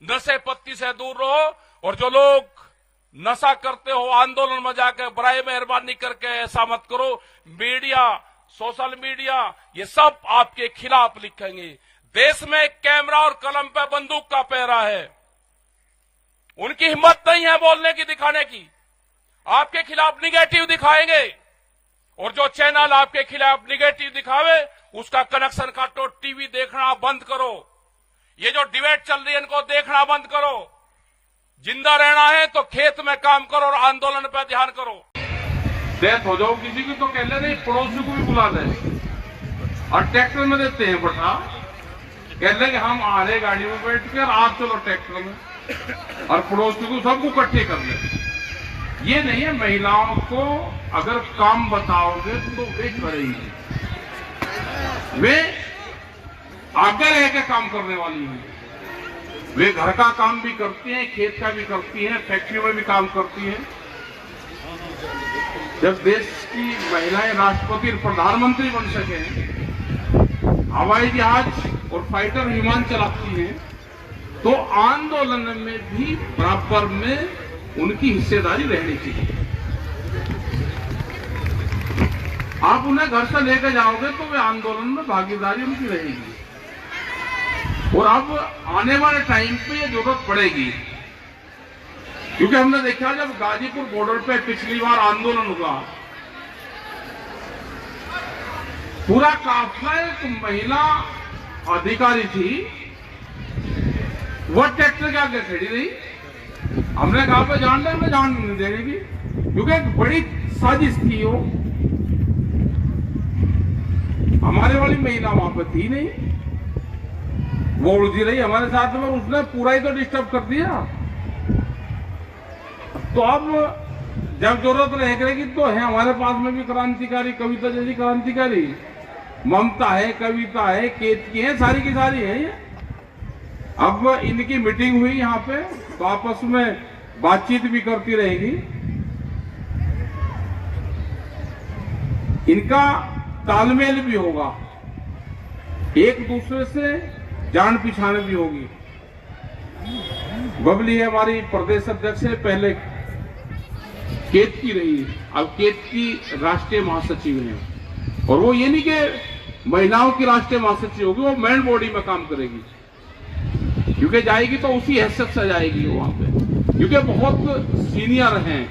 नशे पत्ती से दूर रहो। और जो लोग नशा करते हो आंदोलन में जाकर बराए मेहरबानी करके ऐसा मत करो। मीडिया, सोशल मीडिया, ये सब आपके खिलाफ लिखेंगे। देश में कैमरा और कलम पे बंदूक का पहरा है। उनकी हिम्मत नहीं है बोलने की, दिखाने की। आपके खिलाफ निगेटिव दिखाएंगे और जो चैनल आपके खिलाफ निगेटिव दिखावे उसका कनेक्शन काटो, टीवी देखना बंद करो। ये जो डिबेट चल रही है इनको देखना बंद करो। जिंदा रहना है तो खेत में काम करो और आंदोलन पर ध्यान करो। डेथ हो जाओ किसी की तो कह ले नहीं, पड़ोसी को भी बुला ले और ट्रैक्टर में देते हैं बटा, कह ले कि हम आ रहे गाड़ी में बैठ कर, आप चलो ट्रैक्टर में, और पड़ोसी को सबको इकट्ठे कर ले। ये नहीं है। महिलाओं को अगर काम बताओगे तो वे करेंगी, वे आगे रह के काम करने वाली हैं। वे घर का काम भी करती हैं, खेत का भी करती हैं, फैक्ट्री में भी काम करती हैं। जब देश की महिलाएं राष्ट्रपति और प्रधानमंत्री बन सके, हवाई जहाज और फाइटर विमान चलाती हैं, तो आंदोलन में भी बराबर में उनकी हिस्सेदारी रहनी चाहिए। आप उन्हें घर से लेकर जाओगे तो वे आंदोलन में भागीदारी उनकी रहेगी। और अब आने वाले टाइम पे ये जरूरत पड़ेगी, क्योंकि हमने देखा जब गाजीपुर बॉर्डर पे पिछली बार आंदोलन हुआ, पूरा काफिला एक महिला अधिकारी थी, वह ट्रैक्टर के आगे खड़ी रही। हमने कहा पे जान ले, जान नहीं देगी, क्योंकि एक बड़ी साजिश थी। वो हमारे वाली महिला वहां पर थी नहीं, वो उलझी रही हमारे साथ में, उसने पूरा ही तो डिस्टर्ब कर दिया। तो अब जब जरूरत रहेगी तो है हमारे पास में भी क्रांतिकारी, कविता जैसी क्रांतिकारी, ममता है, कविता है, केतकी है, सारी की सारी है ये। अब इनकी मीटिंग हुई यहाँ पे, तो आपस में बातचीत भी करती रहेगी। इनका तालमेल भी होगा, एक दूसरे से जान पहचान भी होगी। बबली है हमारी प्रदेश अध्यक्ष है, पहले केतकी रही, अब केतकी राष्ट्रीय महासचिव है। और वो ये नहीं कि महिलाओं की राष्ट्रीय महासचिव होगी, वो मेन बॉडी में काम करेगी, क्योंकि जाएगी तो उसी हैसियत से जाएगी वहां पे, क्योंकि बहुत सीनियर हैं।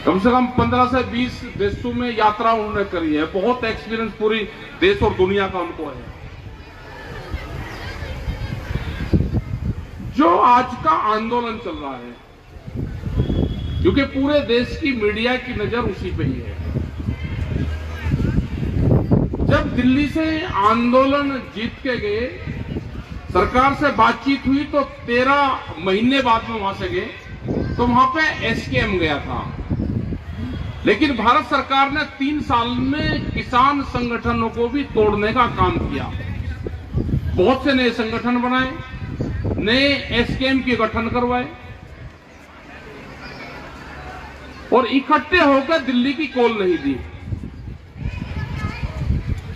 कम से कम 15 से 20 देशों में यात्रा उन्होंने करी है, बहुत एक्सपीरियंस पूरी देश और दुनिया का उनको है। जो आज का आंदोलन चल रहा है, क्योंकि पूरे देश की मीडिया की नजर उसी पे ही है। जब दिल्ली से आंदोलन जीत के गए, सरकार से बातचीत हुई, तो 13 महीने बाद में वहां से गए, तो वहां पे एसकेएम गया था। लेकिन भारत सरकार ने 3 साल में किसान संगठनों को भी तोड़ने का काम किया। बहुत से नए संगठन बनाए, नए एसकेएम के गठन करवाए और इकट्ठे होकर दिल्ली की कॉल नहीं दी।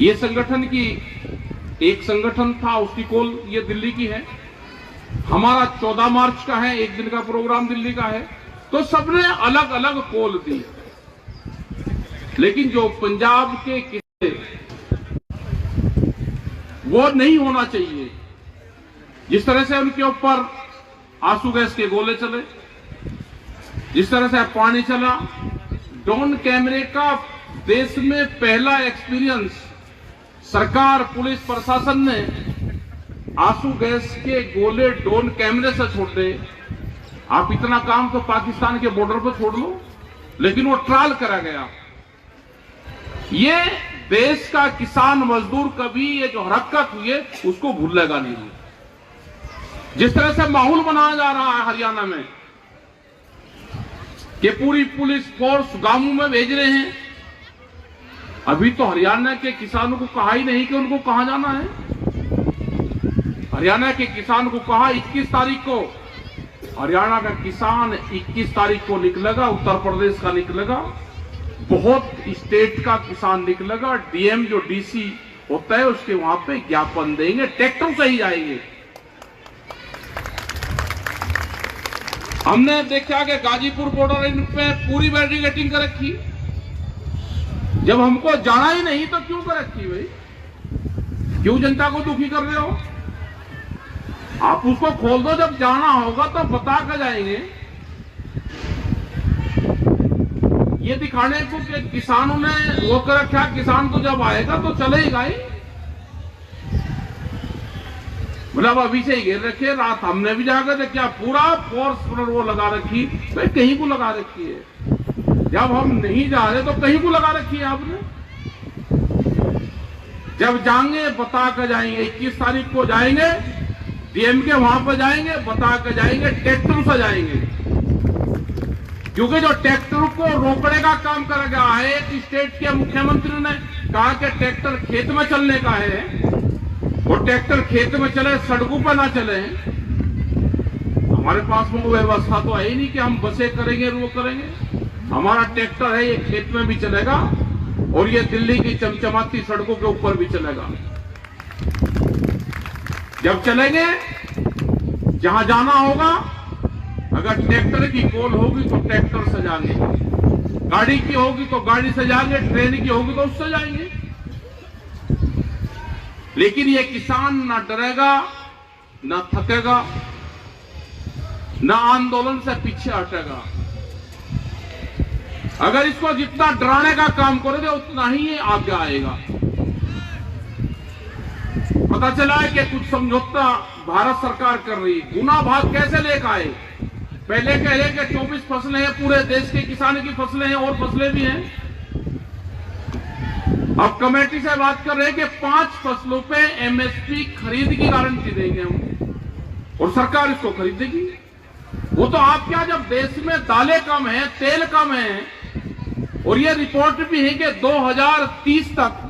ये संगठन की एक संगठन था, उसकी कॉल ये दिल्ली की है। हमारा 14 मार्च का है, एक दिन का प्रोग्राम दिल्ली का है, तो सबने अलग अलग कॉल दी। लेकिन जो पंजाब के किस्से, वो नहीं होना चाहिए। जिस तरह से उनके ऊपर आंसू गैस के गोले चले, जिस तरह से पानी चला, ड्रोन कैमरे का देश में पहला एक्सपीरियंस, सरकार पुलिस प्रशासन ने आंसू गैस के गोले ड्रोन कैमरे से छोड़ दे। आप इतना काम तो पाकिस्तान के बॉर्डर पर छोड़ लो, लेकिन वो ट्रायल करा गया। ये देश का किसान मजदूर कभी ये जो हरकत हुई है उसको भूलेगा नहीं। जिस तरह से माहौल बनाया जा रहा है हरियाणा में कि पूरी पुलिस फोर्स गांवों में भेज रहे हैं, अभी तो हरियाणा के किसानों को कहा ही नहीं कि उनको कहां जाना है। हरियाणा के किसान को कहा 21 तारीख को, हरियाणा का किसान 21 तारीख को निकलेगा, उत्तर प्रदेश का निकलेगा, बहुत स्टेट का किसान निकलेगा। डीएम जो डीसी होता है उसके वहां पे ज्ञापन देंगे, ट्रैक्टर से ही जाएंगे। हमने देखा कि गाजीपुर बॉर्डर पे पूरी बैरिकेडिंग कर रखी। जब हमको जाना ही नहीं तो क्यों कर रखी भाई? क्यों जनता को दुखी कर रहे हो? आप उसको खोल दो, जब जाना होगा तो बता कर जाएंगे। ये दिखाने को कि किसानों ने वो कर रखा, किसान तो जब आएगा तो चलेगा ही। मतलब अभी से ही घेर रखे। रात हमने भी जाकर देखा, पूरा फोर्स पर वो लगा रखी। तो कहीं को लगा रखी है। जब हम नहीं जा रहे तो कहीं को लगा रखी है आपने। जब जाएंगे बता कर जाएंगे। 21 तारीख को जाएंगे, डीएम के वहां पर जाएंगे, बता कर जाएंगे, ट्रैक्टर से जाएंगे। क्योंकि जो ट्रैक्टर को रोकने का काम कर गया है, एक स्टेट के मुख्यमंत्री ने कहा कि ट्रैक्टर खेत में चलने का है, और ट्रैक्टर खेत में चले, सड़कों पर ना चले। हमारे पास वो व्यवस्था तो है ही नहीं कि हम बसें करेंगे, वो करेंगे। हमारा ट्रैक्टर है, ये खेत में भी चलेगा और ये दिल्ली की चमचमाती सड़कों के ऊपर भी चलेगा। जब चलेंगे, जहां जाना होगा, अगर ट्रैक्टर की कॉल होगी तो ट्रैक्टर से जाएंगे, गाड़ी की होगी तो गाड़ी से जाएंगे, ट्रेन की होगी तो उससे जाएंगे। लेकिन ये किसान ना डरेगा, ना थकेगा, ना आंदोलन से पीछे हटेगा। अगर इसको जितना डराने का काम करोगे उतना ही ये आगे आएगा। पता चला है कि कुछ समझौता भारत सरकार कर रही है। गुना भाग कैसे लेकर आए? पहले कह रहे कि 24 फसलें हैं, पूरे देश के किसान की फसलें हैं, और फसलें भी हैं। अब कमेटी से बात कर रहे हैं कि 5 फसलों पे एमएसपी खरीद की गारंटी देंगे हम, और सरकार इसको खरीदेगी। वो तो आप क्या, जब देश में दालें कम है, तेल कम है, और ये रिपोर्ट भी है कि 2030 तक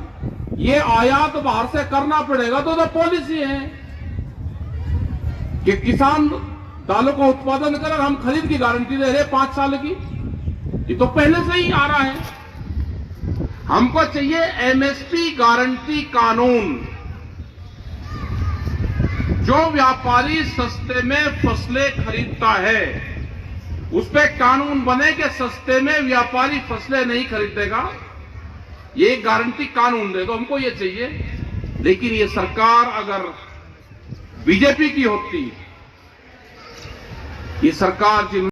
ये आयात बाहर से करना पड़ेगा, तो पॉलिसी है कि किसान दालों का उत्पादन कर, हम खरीद की गारंटी दे रहे 5 साल की। ये तो पहले से ही आ रहा है। हमको चाहिए एमएसपी गारंटी कानून। जो व्यापारी सस्ते में फसलें खरीदता है, उस पे कानून बने कि सस्ते में व्यापारी फसलें नहीं खरीदेगा। ये गारंटी कानून दे दो, हमको ये चाहिए। लेकिन ये सरकार अगर बीजेपी की होती, ये सरकार जिन